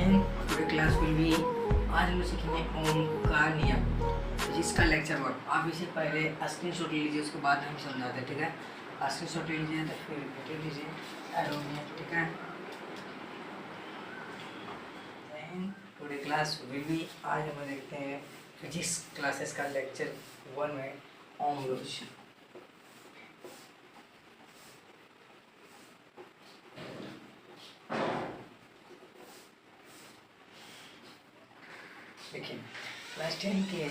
Time today class will be. आज हम सीखेंगे ओम का नियम जिसका लेक्चर 1। आप इसे पहले स्क्रीन शॉट ले लीजिए, उसके बाद हम समझाते हैं, ठीक है। स्क्रीन शॉट ले लीजिए तो फिर रिपीट लीजिए एरोनियम, ठीक है। Today class will be. आज हम देखते हैं फिजिक्स क्लासेस का लेक्चर 1 में ओम रूल्स। देखिए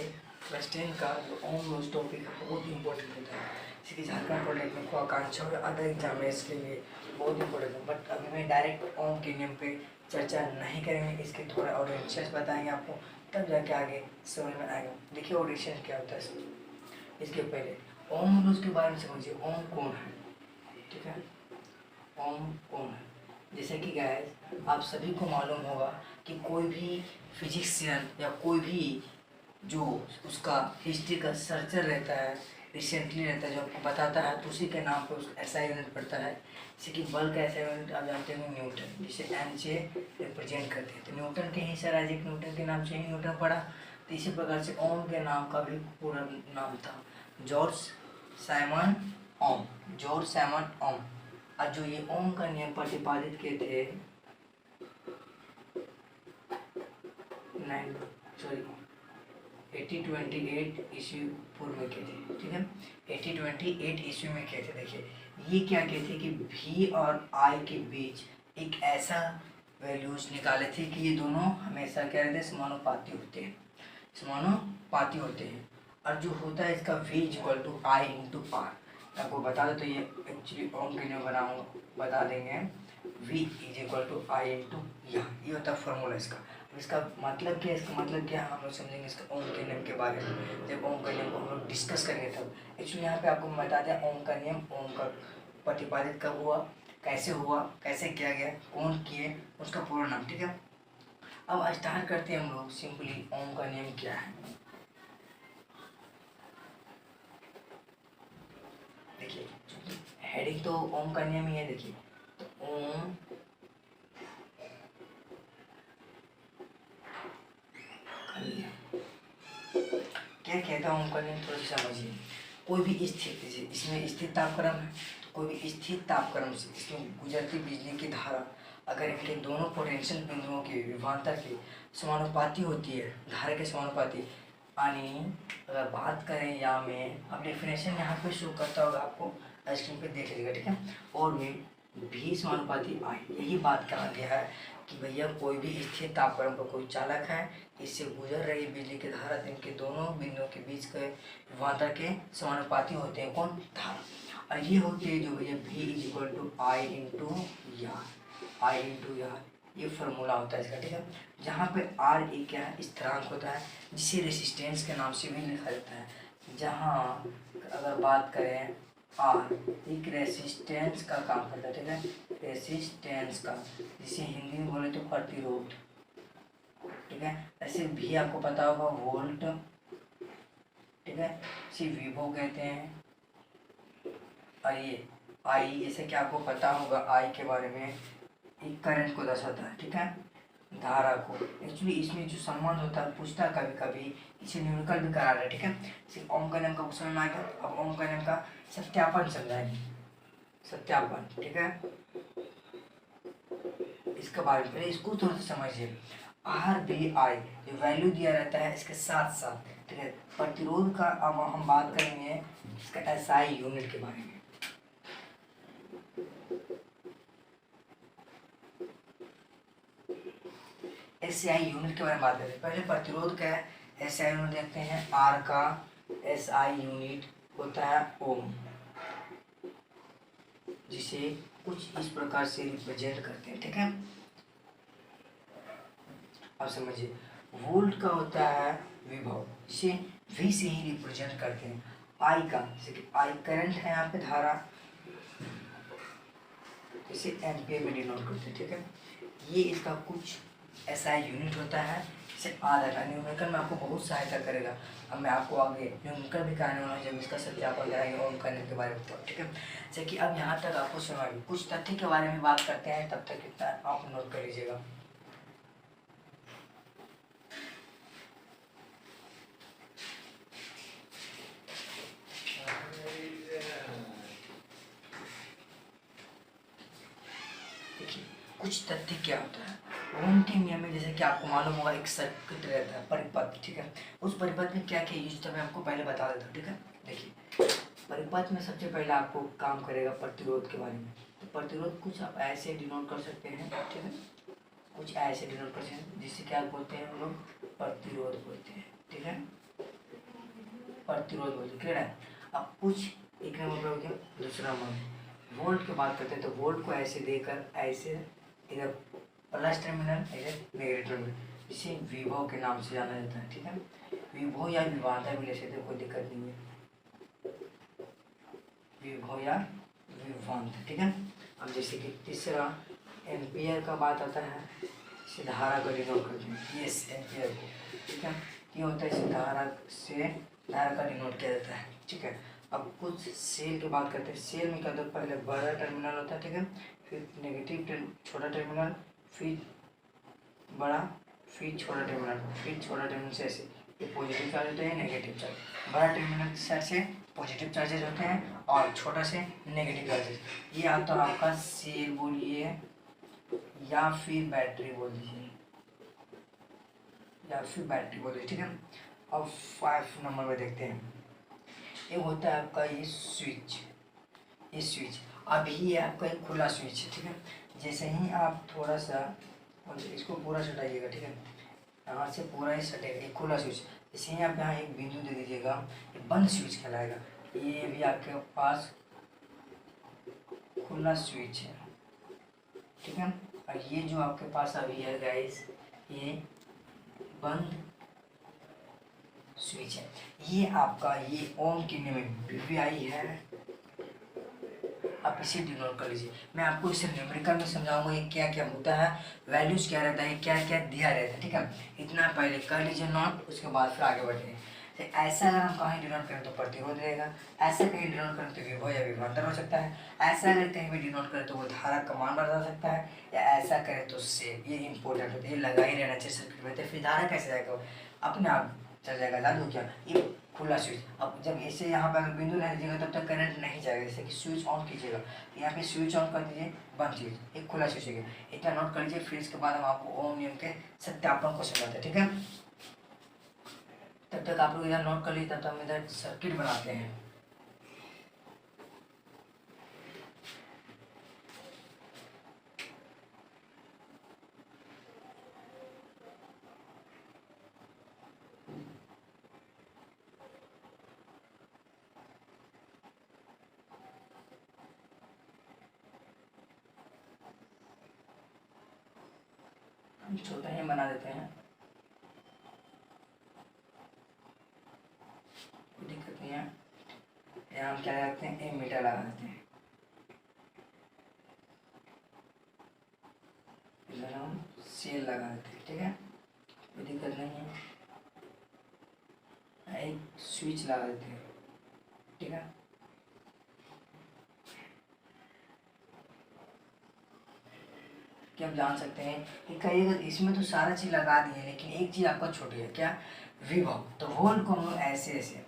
क्लास 10 का जो ओम रूल्स टॉपिक है बहुत इंपॉर्टेंट होता है। जैसे कि झारखंड पॉलिटेक्निक को आकांक्षा और अदर एग्जाम में इसके लिए बहुत इंपॉर्टेंट है। बट अभी मैं डायरेक्ट ओम के नियम पे चर्चा नहीं करेंगे, इसके थोड़ा ऑडिशंस बताएंगे आपको, तब जाके आगे समझ में आएगा। देखिए ऑडिशन क्या होता है। इसके पहले ओम रूल्स के बारे में समझिए। ओम कौन है, ठीक है। ओम कौन है, जैसे कि गाइस आप सभी को मालूम होगा कि कोई भी फिजिक्सियन या कोई भी जो उसका हिस्ट्री का सर्चर रहता है, रिसेंटली रहता है, जो आपको बताता है, तो उसी के नाम पर उसका ऐसा यूनिट पड़ता है। जैसे कि बल का ऐसा यूनिट आप जानते हैं न्यूटन, जिसे एन से रिप्रेजेंट करते हैं। तो न्यूटन के ही सर आइजैक न्यूटन के नाम से ही न्यूटन पड़ा। तो इसी प्रकार से ओम के नाम का भी पूरा नाम था जॉर्ज साइमन ओम। जॉर्ज साइमन ओम। और जो ये ओम का नियम प्रतिपादित किए थे 1828 ईस्वी पूर्व में किए थे, ठीक है। 1828 ईस्वी में किए थे। देखिए ये क्या किए थे कि भी और आई के बीच एक ऐसा वैल्यूज निकाले थे कि ये दोनों हमेशा क्या रहते हैं, समानुपाती होते हैं, समानुपाती होते हैं। और जो होता है इसका v equal to I into R. आपको बता दो तो ये एक्चुअली ओम के नियम बता देंगे। v is equal to I into ये होता है फॉर्मूला इसका। इसका मतलब क्या है, इसका मतलब क्या है हम लोग समझेंगे इसका ओम के नियम के बारे में। जब ओम का नियम को हम लोग डिस्कस करेंगे तब एक्चुअली यहाँ पे आपको बता दें ओम का नियम, ओम का प्रतिपादित कब हुआ, कैसे किया गया, कौन किए, उसका पूरा नाम, ठीक है। अब स्टार्ट करते हैं हम लोग सिंपली ओम का नियम क्या है। देखिए हेडिंग तो ओम का नियम ही है। देखिए तो ओम क्या कहता हूँ ओम का नियम, थोड़ा सा समझिए। कोई भी स्थिति, इसमें स्थिर तापक्रम है, तो कोई भी स्थिर तापक्रम से इसमें गुजरती बिजली की धारा अगर इनके दोनों पोटेंशियल बिंदुओं की विभवांतर की समानुपाती होती है, धारा के समानुपाती, यानी अगर बात करें या मैं अब डेफिनेशन यहाँ पे शो करता होगा आपको, स्क्रीन पे देख लीजिएगा, ठीक है। और में भी समानुपाती आई, यही बात कहा गया है कि भैया कोई भी स्थिर तापक्रम पर कोई चालक है, इससे गुजर रही बिजली की धारा इनके दोनों बिंदुओं के बीच के विभवांतर के समानुपाती होते हैं, कौन, धारा। और ये होती है जो भैया v is equal to I into R, ये फॉर्मूला होता है इसका, ठीक है। जहाँ पे आर एक क्या है, स्थिरांक होता है, जिसे रेसिस्टेंस के नाम से भी लिखा जाता है। जहाँ अगर बात करें आर एक रेसिस्टेंस का काम करता है, ठीक है, रेसिस्टेंस का, जिसे हिंदी में बोले तो प्रतिरोध, ठीक है। ऐसे भी आपको पता होगा वोल्ट, ठीक है, इसे विभो कहते हैं। और ये आई, जैसे कि आपको पता होगा आई के बारे में, एक करंट को दर्शाता है, ठीक है, धारा को। एक्चुअली इसमें जो संबंध होता है पूछता है कभी कभी, इसे न्यूमेरिकल भी करा रहा है, ठीक है। सिर्फ ओम का नियम का समझ में आएगा। अब ओम का नियम का सत्यापन समझाएंगे, सत्यापन, ठीक है। इसके बारे में इसको थोड़ा सा समझिए। आर बी आई जो वैल्यू दिया रहता है इसके साथ साथ, ठीक है, प्रतिरोध का अब हम बात करेंगे इसका एसआई यूनिट के बारे में। एसआई यूनिट के बारे में बात करें, पहले प्रतिरोध का एसआई यूनिट देखते हैं। आर का एसआई यूनिट होता है ओम, जिसे कुछ इस प्रकार से रिप्रेजेंट करते हैं, ठीक है। अब समझिए वोल्ट का होता है विभव, जिसे V से ही रिप्रेजेंट करते हैं। आई का, जैसे कि आई करंट है यहाँ पे, धारा, इसे एम्पियर में डिनोट करते हैं, ठीक है। ये इसका कुछ ऐसा यूनिट होता है, इसे आधा का न्यूमेरिकल में आपको बहुत सहायता करेगा। अब मैं आपको आगे न्यूमेरिकल भी कराने वाला हूँ, जब इसका सत्यापन कराएंगे ओम करने के बारे में, तो ठीक है। जैसे कि अब यहाँ तक आपको समझ कुछ तथ्य के बारे में बात करते हैं, तब तक इतना आप नोट कर लीजिएगा। देखिए कुछ तथ्य क्या होता है ओम नियम में, जैसे कि आपको मालूम होगा एक सर्किट रहता है परिपथ, ठीक है। उस परिपथ में क्या क्या यूज होता है मैं आपको पहले बता देता हूँ, ठीक है। देखिए परिपथ में सबसे पहले आपको काम करेगा प्रतिरोध के बारे में। तो प्रतिरोध कुछ आप ऐसे डिनोट कर सकते हैं, ठीक है, कुछ ऐसे डिनोट कर सकते हैं जिससे क्या बोलते हैं हम लोग प्रतिरोध बोलते हैं, ठीक है, प्रतिरोध बोलते हैं, क्लियर है। अब कुछ एक नंबर हो गया, दूसरा नंबर वोल्ट की बात करते हैं तो वोल्ट को ऐसे देकर ऐसे इधर प्लस टर्मिनल इधर नेगेटिव टर्मिनल, इसे विभव के नाम से जाना जाता है, ठीक है। विभव या विभवांतर भी ले सकते हैं, कोई दिक्कत नहीं है, विभव या विभवांतर, ठीक है। अब जैसे कि तीसरा एम्पियर का बात आता है, इसे धारा को डिनोट करते हैं, यस एम्पियर को, ठीक है। ये होता है इसे धारा का डिनोट किया जाता है, ठीक है। अब कुछ सेल की बात करते हैं। सेल में क्या होता है, पहले बड़ा टर्मिनल होता है, ठीक है, फिर नेगेटिव छोटा टर्मिनल, फिर बड़ा, फिर छोटा टर्मिनल, फिर छोटा टर्मिनल से ऐसे ये पॉजिटिव चार्ज होते हैं, नेगेटिव चार्ज, बड़ा टर्मिनल साइड से पॉजिटिव चार्जेस होते हैं और छोटा से नेगेटिव चार्जेस। ये आता है आपका सेल बोलिए या फिर बैटरी बोल दीजिए, या फिर बैटरी बोल दीजिए, ठीक है। अब 5 नंबर में देखते हैं, ये होता है आपका ये स्विच, ये स्विच अभी ये आपका एक खुला स्विच है, ठीक है। जैसे ही आप थोड़ा सा इसको पूरा सटाइएगा, ठीक है, यहाँ से पूरा ही सटेगा, एक खुला स्विच। जैसे ही आप यहाँ एक बिंदु दे दीजिएगा, ये बंद स्विच कहलाएगा। ये भी आपके पास खुला स्विच है, ठीक है। और ये जो आपके पास अभी है गाइस, ये बंद स्विच है। ये आपका ये ओम की नियम वीवीआई है, आप इसे डिनोट कर लीजिए। मैं आपको इसे न्यूमेरिकल में समझाऊंगा ये क्या क्या होता है, वैल्यूज क्या रहता है, क्या क्या दिया रहता है, ठीक है। इतना पहले कर लीजिए नोट, उसके बाद फिर आगे बढ़ेंगे। तो ऐसा अगर हम कहीं डिनोट करें तो प्रतिरोध रहेगा, ऐसा कहीं डिनोट करें तो विभव या विभवांतर हो सकता है, ऐसा अगर कहीं भी डिनोट करें तो वो धारा का मान बता सकता है, या ऐसा करें तो सेव। ये इंपॉर्टेंट होता है, ये लगा ही रहना चाहिए सर्किट में। तो फिर धारा कैसे जाएगा, अपने आप चल जाएगा, जादू क्या, ये खुला स्विच। अब जब इसे यहाँ पर बिंदु नहीं दीजिएगा तब तक करंट नहीं जाएगा। जैसे कि स्विच ऑन कीजिएगा, यहाँ पे स्विच ऑन कर दीजिए, बंद स्विच, एक खुला स्विच है, इतना नोट कर लीजिए। फिर इसके बाद हम आपको ओम नियम के सत्यापन को समझाते हैं, ठीक है। तब तक आप लोग इधर नोट कर लीजिए, तब तक हम इधर सर्किट बनाते हैं। हम छोटा ही बना देते हैं, कोई दिक्कत नहीं है। यहाँ हम क्या लगाते हैं, एमीटर लगा देते हैं, इधर हम सेल लगा देते हैं, ठीक है, कोई दिक्कत नहीं है। एक स्विच लगा देते हैं, ठीक है। कि आप जान सकते हैं कि कई अगर इसमें तो सारा चीज लगा दिए, लेकिन एक चीज आपका छोटी है, क्या, विभव। तो वोल्ट को हम लोग ऐसे ऐसे,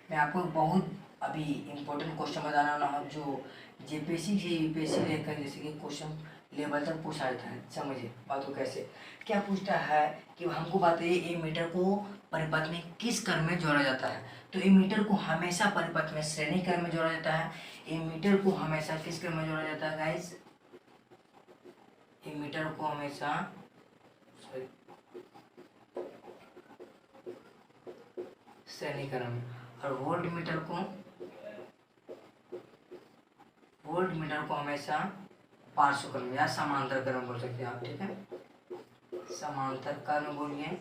मैं आपको बहुत अभी इम्पोर्टेंट क्वेश्चन बताने वाला हूँ जो जेपीएससी से यूपीएससी लेकर जैसे कि क्वेश्चन लेवल तक पूछा जाता है। समझिए बात को कैसे, क्या पूछता है कि हमको बताइए ए मीटर को परिपथ में किस क्रम में जोड़ा जाता है। तो ए मीटर को हमेशा परिपथ में श्रेणी क्रम में जोड़ा जाता है। ए मीटर को हमेशा किस क्रम में जोड़ा जाता है गाइस, ए मीटर को हमेशा श्रेणी क्रम में, और वोल्ट मीटर को हमेशा पार्श्व क्रम या समांतर क्रम बोल सकते हैं आप, ठीक है। समांतर क्रम बोलिए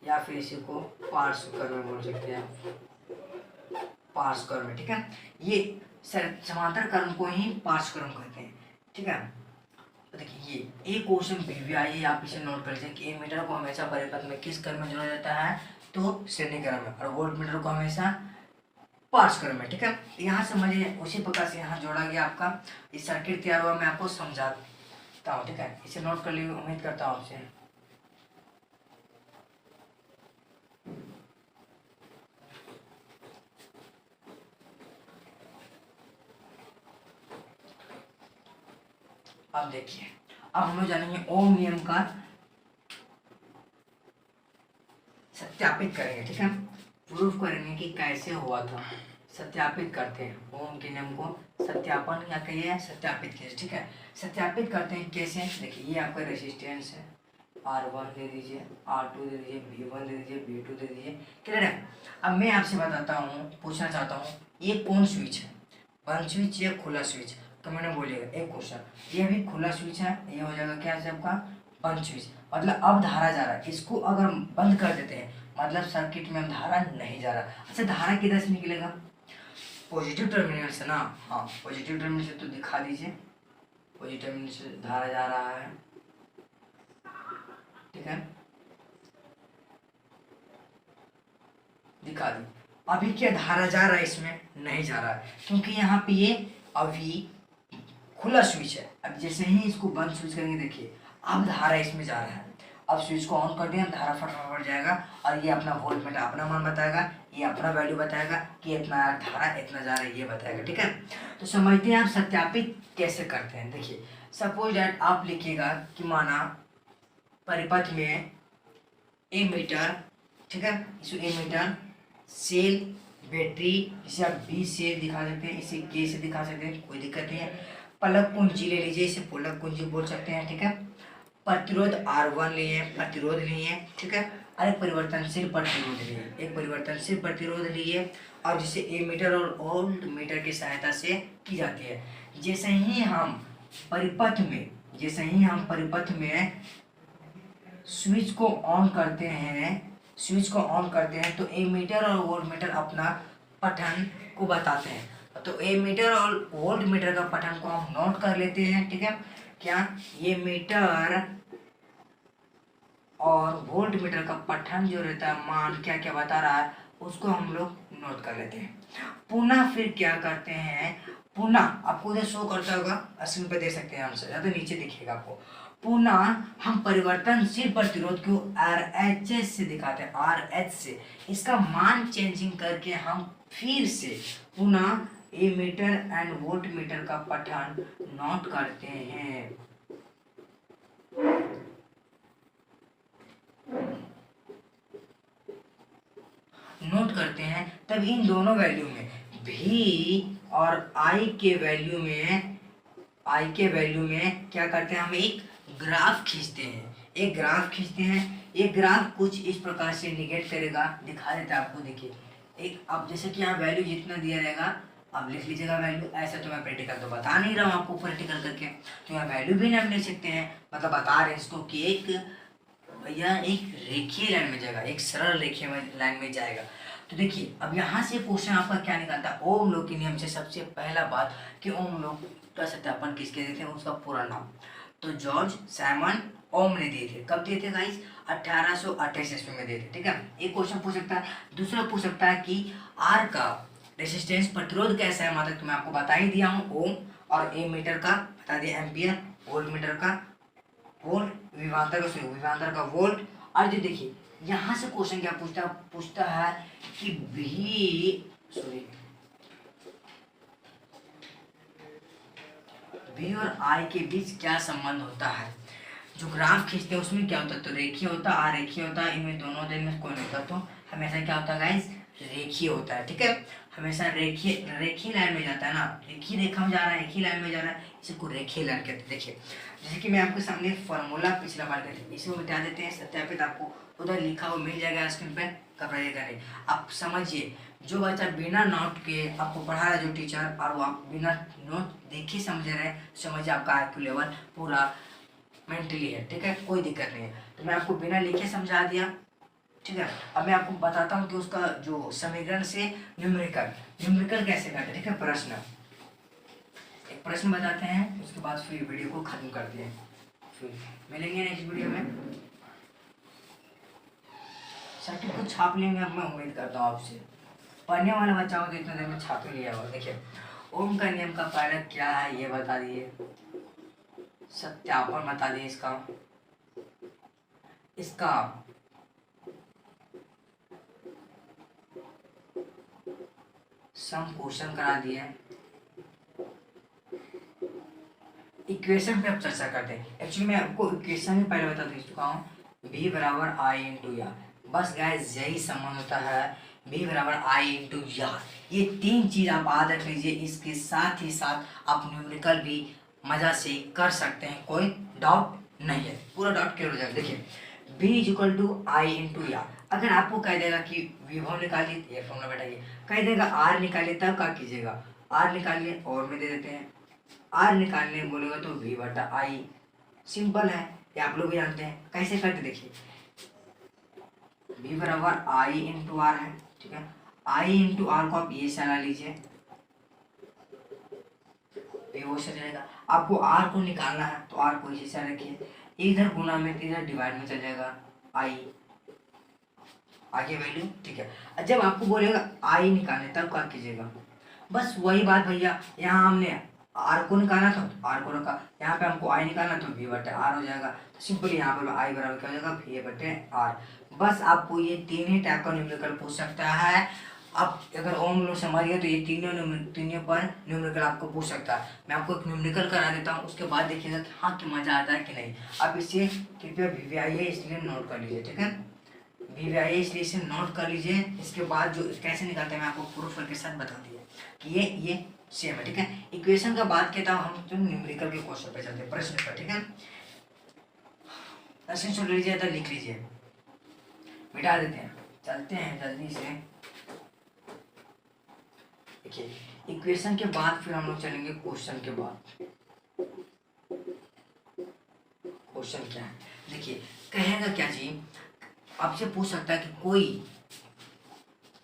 या फिर इसी को पार्श्व क्रम बोल सकते हैं आप, पार्श्व क्रम, ठीक है। ये समांतर क्रम को ही पार्श्व क्रम कहते हैं, ठीक है। तो देखिए ये एक क्वेश्चन वीवीआई, आप इसे नोट कर लीजिए कि ए मीटर को हमेशा परिपथ में किस क्रम में जोड़ा जाता है, तो श्रेणी क्रम में, और वोल्ट मीटर को हमेशा पार्श्व क्रम में, ठीक है। यहाँ समझिए उसी प्रकार से यहाँ जोड़ा गया आपका ये सर्किट तैयार हुआ, मैं आपको समझाता हूँ, ठीक है। इसे नोट कर लीजिए, उम्मीद करता हूँ आपसे। अब देखिए, अब हम लोग जानेंगे ओम नियम का सत्यापित करेंगे, ठीक है। प्रूफ करेंगे कि कैसे हुआ था, सत्यापित करते हैं ओम के नियम को सत्यापन या कहिए सत्यापित कैसे, ठीक है। सत्यापित करते हैं कैसे, देखिए ये आपका रेजिस्टेंस है, R1 दे दीजिए, R2 दे दीजिए, V1 दे दीजिए, V2 दे दीजिए, क्लियर है। अब मैं आपसे बताता हूँ, पूछना चाहता हूँ, ये कौन स्विच है, बंद स्विच या खुला स्विच, तो मैंने बोलिएगा एक क्वेश्चन, ये भी खुला स्विच है, ये हो जाएगा क्या है आपका बंद स्विच, मतलब अब धारा जा रहा है, इसको अगर बंद कर देते हैं मतलब सर्किट में धारा नहीं जा रहा। अच्छा धारा किधर से निकलेगा, पॉजिटिव टर्मिनल से ना, हाँ पॉजिटिव टर्मिनल से, तो दिखा दीजिए पॉजिटिव टर्मिनल से धारा जा रहा है, ठीक है, दिखा दी। अभी क्या धारा जा रहा है, इसमें नहीं जा रहा है, क्योंकि यहाँ पे ये अभी खुला स्विच है। अब जैसे ही इसको बंद स्विच करेंगे, देखिए अब धारा इसमें जा रहा है, अब स्विच को ऑन कर दिया, धारा फटाफट जाएगा और ये अपना वोल्ट मीटर अपना मान बताएगा, ये अपना वैल्यू बताएगा कि इतना धारा इतना जा रहा है, ये बताएगा, ठीक है। तो समझते हैं आप सत्यापित कैसे करते हैं। देखिए सपोज डैट आप लिखिएगा कि माना परिपथ में ए मीटर, ठीक है, इसे ए मीटर सेल बैटरी, इसे आप बी से दिखा सकते हैं, इसे के से दिखा सकते हैं, कोई दिक्कत नहीं है। पलक कुंजी ले लीजिए, इसे पलक कुंजी बोल सकते हैं, ठीक है। प्रतिरोध R1 लिए, प्रतिरोध लिए, ठीक है, और एक परिवर्तनशील प्रतिरोध लिए, एक परिवर्तनशील प्रतिरोध लिए, और जिसे ए मीटर और वोल्ट मीटर की सहायता से की जाती है। जैसे ही हम परिपथ में, जैसे ही हम परिपथ में स्विच को ऑन करते हैं, स्विच को ऑन करते हैं तो ए मीटर और वोल्ट मीटर अपना पठन को बताते हैं। तो ए मीटर और वोल्ट मीटर का पठन को हम नोट कर लेते हैं, ठीक है। क्या ये मीटर और वोल्ट मीटर का पठन जो रहता है, मान क्या क्या बता रहा है, उसको हम लोग नोट कर लेते हैं। पुनः फिर क्या करते हैं, पुनः आपको उधर शो करता होगा, स्क्रीन पे दे सकते हैं आंसर, या तो नीचे दिखेगा आपको। पुनः हम परिवर्तनशील प्रतिरोध को RH से दिखाते हैं, RH से इसका मान चेंजिंग करके हम फिर से पुनः ए मीटर एंड वोल्ट मीटर का पठन नोट करते हैं। नोट करते हैं तब इन दोनों वैल्यू में V और I के वैल्यू में, I के वैल्यू में क्या करते हैं, हम एक ग्राफ खींचते हैं, एक ग्राफ खींचते हैं। एक ग्राफ कुछ इस प्रकार से इंडिकेट करेगा, दिखा देता है आपको, देखिए एक, अब जैसे कि यहाँ वैल्यू जितना दिया रहेगा अब लिख लीजिएगा वैल्यू, ऐसा तो मैं प्रैक्टिकल तो बता नहीं रहा हूँ आपको प्रैक्टिकल करके, तो यहाँ वैल्यू भी हम ले सकते हैं, मतलब बता रहे हैं इसको कि एक भैया एक रेखीय लाइन में जाएगा, एक सरल रेखीय लाइन में जाएगा। तो देखिए अब यहाँ से क्वेश्चन आपका क्या निकलता है, ओम लॉ के नियम से सबसे पहला बात कि ओम लॉ का सत्यापन किसके देते हैं, उसका पूरा नाम, तो जॉर्ज साइमन ओम ने दिए थे। कब दिए थे गाइस, 1828 ईस्वी में दिए थे, ठीक है। एक क्वेश्चन पूछ सकता है। दूसरा पूछ सकता है कि आर का रेसिस्टेंस प्रतिरोध कैसा है, मतलब तो मैं आपको बता ही दिया हूँ ओम, और ए मीटर का बता दिया एम्पियर, वोल्ट मीटर का वोल्ट, विभवांतर का वोल्ट। और जो देखिए यहाँ से क्वेश्चन क्या पूछता है कि V और I के बीच क्या संबंध होता है। जो ग्राफ खींचते हैं उसमें क्या होता है, तो रेखीय होता है, अरेखीय होता है, इनमें दोनों दिन में कोई नहीं होता, तो हमेशा क्या होता है गाइस, रेखीय होता है, ठीक है। हमेशा रेखीय लाइन में जाता है ना, रेखीय रेखा में जा रहा है, रेखीय लाइन में जा रहा है, इसी को रेखीय लाइन कहते हैं। देखिए जैसे कि मैं आपके सामने फॉर्मूला पिछला बार कहते इसे मिटा देते हैं, सत्यापित आपको उधर लिखा हुआ मिल जाएगा स्क्रीन पे, घबराइएगा नहीं। आप समझिए, जो बच्चा बिना नोट के आपको पढ़ा रहा है जो टीचर, और वो आप बिना नोट देखे समझ रहे हैं, समझिए आपका IQ लेवल पूरा मेंटली है, ठीक है, कोई दिक्कत नहीं है। तो मैं आपको बिना लिखे समझा दिया, ठीक है। अब मैं आपको बताता हूँ कि उसका जो समीकरण से न्यूमेरिकल कैसे करते हैं, ठीक है। प्रश्न, एक प्रश्न बताते हैं, उसके बाद फिर वीडियो को खत्म करते हैं, फिर मिलेंगे नेक्स्ट वीडियो में। सर्टिफिकेट को छाप लेंगे अब, मैं उम्मीद करता हूँ आपसे, पढ़ने वाला बच्चा हो तो इतने देर में छाप ही लिया होगा। देखिए ओम का नियम का पहला क्या है ये बता दिए, सत्यापन बता दिए इसका सम क्वेश्चन करा दिए, इक्वेशन पे अब चर्चा करते हैं। एक्चुअली मैं आपको इक्वेशन भी पहले बता दे चुका हूँ, v बराबर आई इंटू आर। बस गाइस यही संबंध होता है, v बराबर आई इंटू आर। ये तीन चीज आप याद रख लीजिए। इसके साथ ही साथ आप न्यूमेरिकल भी मजा से कर सकते हैं, कोई डाउट नहीं है, पूरा डाउट क्लियर हो जाएगा। देखिए v is equal to I into R. अगर आपको कह देगा कि विभव निकालिए, ये फॉर्मूला बैठाइए, कह देगा आर निकालिए, तब क्या कीजिएगा, आर निकालिए और में दे देते हैं। आर निकालने बोलेगा तो v बटा आई, सिंपल है, ये आप लोग भी जानते हैं। कैसे करते देखिए, v बराबर आई इंटू आर है, ठीक है। आई इंटू आर को आप ये चला लीजिए, वो से जाएगा। आपको आर को निकालना है तो आर को इसी से रखिए, इधर गुना में इधर डिवाइड में चल जाएगा आई, आगे वैल्यू, ठीक है। जब आपको बोलेगा आई निकालने तब क्या कीजिएगा, बस वही बात भैया, यहाँ हमने आर को निकालना था तो आर को रखा, यहाँ पे हमको आई निकालना तो वी बटे आर हो जाएगा। तो सिंपली यहाँ पर आई बराबर क्या हो जाएगा, वी बटे आर। बस आपको ये तीन ही टाइप का न्यूमेरिकल पूछ सकता है। आप अगर ओम लोग समझ गए तो ये तीनों पर न्यूमेरिकल आपको पूछ सकता है। मैं आपको एक न्यूमेरिकल करा देता हूँ, उसके बाद देखिएगा कि हाँ कि मजा आता है कि नहीं। आप इसे कृपया वीवीआई है इसलिए नोट कर लीजिए, ठीक है। वीवीआई इसलिए इसे नोट कर लीजिए। इसके बाद जो कैसे निकालते हैं मैं आपको प्रूफ के साथ बता दिया कि ये सेम है, ठीक है। इक्वेशन का बात कहता हूँ, हम जो न्यूमेरिकल के क्वेश्चन पे चलते हैं, प्रश्न पर, ठीक है। प्रश्न सुन लीजिए तो लिख लीजिए, मिटा देते हैं, चलते हैं जल्दी से। देखिए इक्वेशन के बाद फिर हम लोग चलेंगे क्वेश्चन के बाद। क्वेश्चन क्या है देखिए, कहेगा क्या जी, आपसे पूछ सकता है कि कोई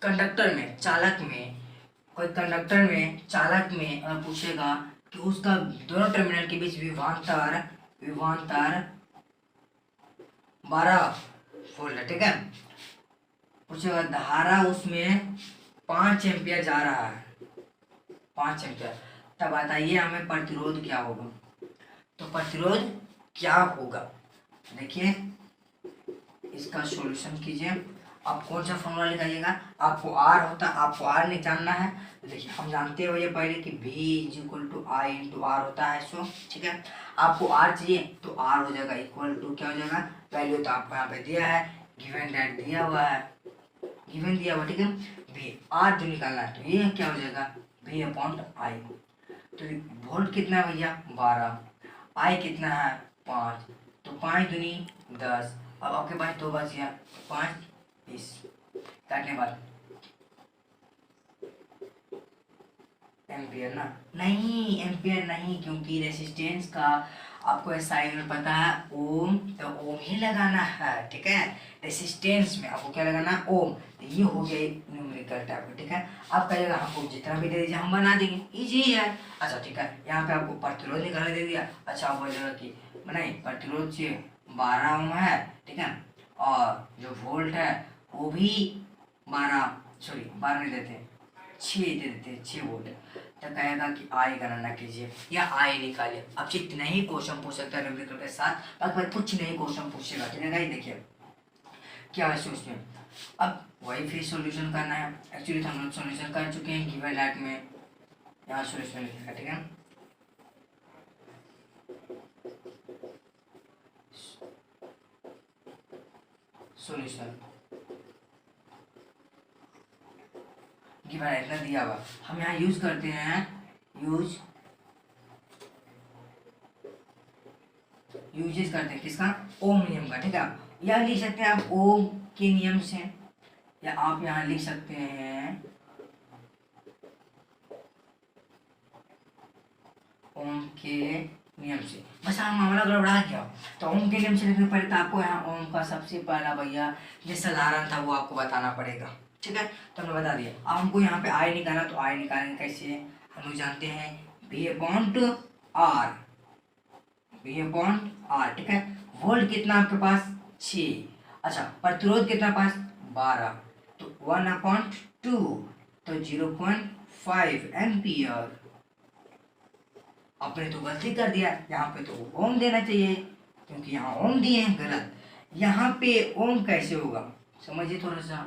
कंडक्टर में चालक में अगर पूछेगा कि उसका दोनों टर्मिनल के बीच विभवांतर 12 वोल्ट है, ठीक है। पूछेगा धारा उसमें 5 एम्पियर जा रहा है, 5 एम्पियर, तब बताइए हमें प्रतिरोध क्या होगा। तो प्रतिरोध क्या होगा, देखिए इसका सॉल्यूशन कीजिए। आप कौन सा फॉर्मूला निकालिएगा, आपको आर होता है, आपको आर निकालना है। देखिए हम जानते हैं ये पहले कि v is equal to I into R होता है, सो ठीक है। आपको आर चाहिए तो आर हो जाएगा इक्वल टू क्या हो जाएगा, वैल्यू तो आपको यहाँ पे दिया है, गिवन दैट दिया हुआ है, ठीक है। v आर जो निकालना है तो ये क्या हो जाएगा, v अपॉन आई। तो वोल्ट कितना है भैया 12, आई कितना है 5, तो 5 दूनी 10। अब आपके पास 2 बच गया, 5 20 काटने बाद एम्पियर ना, नहीं एम्पियर नहीं, क्योंकि रेसिस्टेंस का आपको एसआई में पता है ओम, तो ओम ही लगाना है, ठीक है। रेसिस्टेंस में आपको क्या लगाना है, ओम। तो ये हो गया न्यूमेरिकल टाइप का, ठीक है। आप कहिएगा हमको जितना भी दे दीजिए हम बना देंगे, इजी है। अच्छा ठीक है, यहाँ पे आपको प्रतिरोध निकालने दे दिया। अच्छा आप बोलेगा कि नहीं प्रतिरोध से 12 ओम है, ठीक है, और जो वोल्ट है वो भी 12 नहीं देते, 6 दे देते, 6 वोल्ट। तो कहेगा कि आई गणना कीजिए या आई निकालिए। अब जितने ही क्वेश्चन पूछ सकता है न्यूमेरिकल के साथ, बाकी कुछ नहीं क्वेश्चन पूछेगा, ठीक है गाइस। देखिए क्या है उसमें, अब वही फिर सॉल्यूशन करना है। एक्चुअली हम लोग सॉल्यूशन कर चुके हैं गिवन दैट में, यहाँ सॉल्यूशन लिखेगा, ठीक है। सॉल्यूशन गिवन इतना दिया हुआ, हम यहाँ यूज करते हैं, यूजेस करते हैं किसका, ओम नियम का, ठीक है। या लिख सकते हैं आप ओम के नियम से, या आप यहाँ लिख सकते हैं ओम के नियम से। बस हाँ मामला गड़बड़ा गया तो ओम के नियम से लिखने पड़े, तो आपको यहाँ ओम का सबसे पहला भैया जो साधारण था वो आपको बताना पड़ेगा, ठीक है। तो हमने बता दिया। अब हमको यहाँ पे आई निकालना, तो आई निकालेंगे कैसे, हम लोग जानते हैं V अपॉन आर, ठीक है। वोल्ट कितना आपके पास 6, अच्छा प्रतिरोध कितना पास 12, तो 1/2 तो 0.5 एम्पियर। आपने तो गलती कर दिया, यहाँ पे तो ओम देना चाहिए, क्योंकि यहाँ ओम दिए हैं, गलत। यहाँ पे ओम कैसे होगा समझिए थोड़ा सा,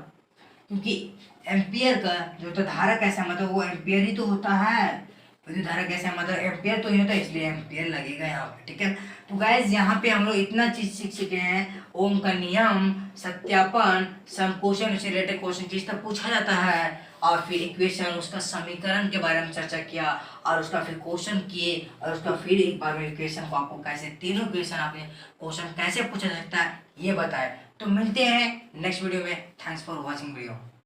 क्योंकि एम्पियर का जो तो धारा कैसा मतलब वो एम्पियर ही तो होता है, विद्युत धारा कैसे, मतलब एम्पियर तो ही होता है इसलिए एम्पियर लगेगा यहाँ पे, ठीक है। तो गाइज यहाँ पे हम लोग इतना चीज सीख चुके हैं, ओम का नियम, सत्यापन, समकोशन से रिलेटेड क्वेश्चन जिस तरह पूछा जाता है, और फिर इक्वेशन, उसका समीकरण के बारे में चर्चा किया, और उसका फिर क्वेश्चन किए, और उसका फिर एक बार में इक्वेशन को आपको कैसे, तीनों इक्वेशन आपने क्वेश्चन कैसे पूछा जा सकता है ये बताए। तो मिलते हैं नेक्स्ट वीडियो में। Thanks for watching video.